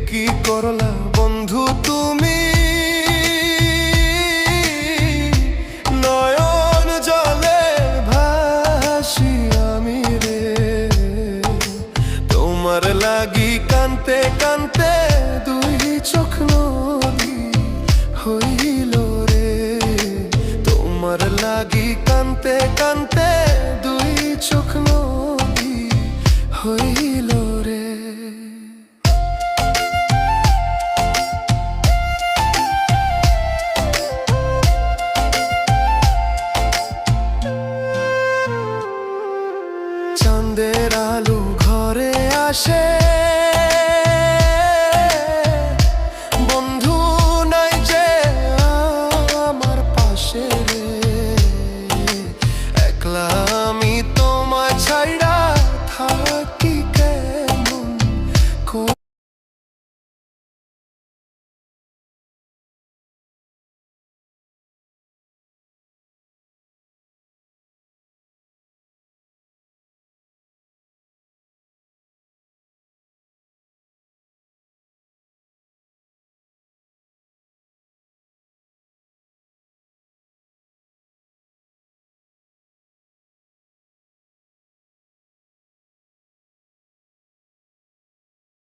কি করলা বন্ধু তুমি, নয়ন জলে ভাসি আমি রে। তোমার লাগি কানতে কানতে দুই চোখ নদী হইল রে। তোমার লাগি কানতে কানতে দুই চোখ নদী হইল।